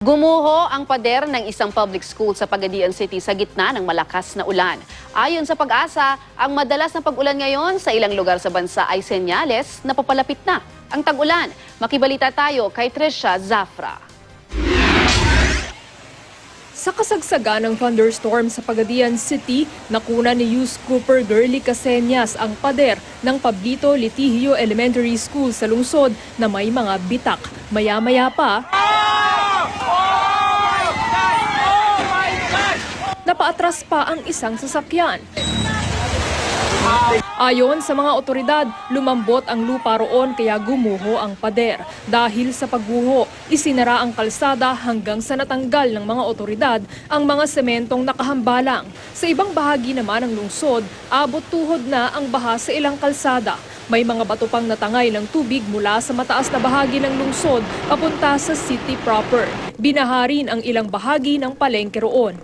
Gumuho ang pader ng isang public school sa Pagadian City sa gitna ng malakas na ulan. Ayon sa Pag-asa, ang madalas na pag-ulan ngayon sa ilang lugar sa bansa ay senyales na papalapit na ang tag-ulan. Makibalita tayo kay Trisha Zafra. Sa kasagsagan ng thunderstorm sa Pagadian City, nakuna ni Youth Cooper Girly Caseñas ang pader ng Pablito Litigio Elementary School sa lungsod na may mga bitak. Maya-maya pa, napaatras pa ang isang sasakyan. Ayon sa mga otoridad, lumambot ang lupa roon kaya gumuho ang pader. Dahil sa pagguho, isinara ang kalsada hanggang sa natanggal ng mga otoridad ang mga sementong nakahambalang. Sa ibang bahagi naman ng lungsod, abot tuhod na ang baha sa ilang kalsada. May mga bato pang natangay ng tubig mula sa mataas na bahagi ng lungsod papunta sa city proper. Binaha rin ang ilang bahagi ng palengke roon.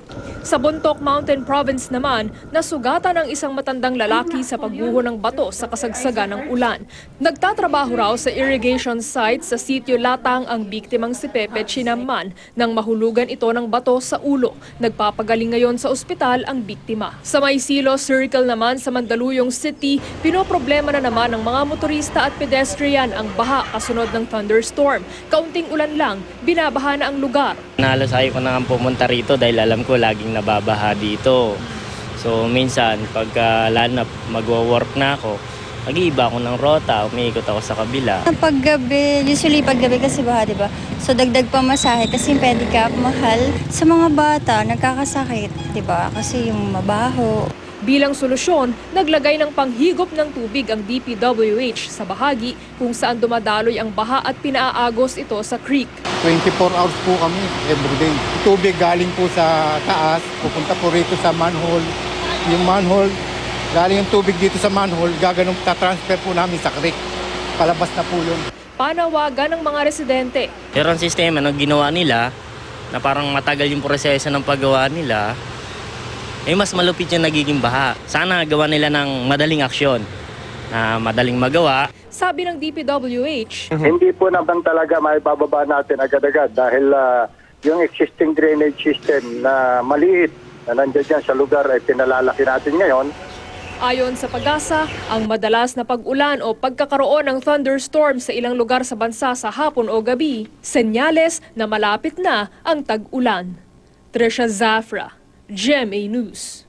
Sa Bontoc Mountain Province naman, nasugatan ang isang matandang lalaki sa pagguho ng bato sa kasagsagan ng ulan. Nagtatrabaho raw sa irrigation site sa sitio Latang ang biktimang si Pepe Chinaman nang mahulugan ito ng bato sa ulo. Nagpapagaling ngayon sa ospital ang biktima. Sa Maysilo Circle naman sa Mandaluyong City, pinoproblema na naman ng mga motorista at pedestrian ang baha kasunod ng thunderstorm. Kaunting ulan lang, binabaha na ang lugar. Nalasay ko na nga pumunta rito dahil alam ko laging nababaha dito. So minsan pagka lalo na magwo-work na ako, mag-iiba ako ng rota, umiikot ako sa kabila. Paggabi, usually paggabi kasi baha, di ba? So dagdag pa masahe kasi yung pedicab mahal. Sa mga bata, nagkakasakit, di ba? Kasi yung mabaho. Bilang solusyon, naglagay ng panghigop ng tubig ang DPWH sa bahagi kung saan dumadaloy ang baha at pinaaagos ito sa creek. 24 hours po kami everyday. Tubig galing po sa taas, pupunta po rito sa manhole. Yung manhole, galing yung tubig dito sa manhole, tatransfer po namin sa creek. Palabas na po yun. Panawagan ng mga residente. Pero ang sistema na ginawa nila, na parang matagal yung proseso ng paggawa nila, mas malupit yung nagiging baha. Sana gawa nila ng madaling aksyon, na madaling magawa. Sabi ng DPWH, Hindi po naman talaga maibababa natin agad-agad dahil yung existing drainage system na maliit na nandiyan dyan sa lugar ay pinalalaki natin ngayon. ayon sa Pag-asa, ang madalas na pag-ulan o pagkakaroon ng thunderstorm sa ilang lugar sa bansa sa hapon o gabi, senyales na malapit na ang tag-ulan. Trisha Zafra, GMA News.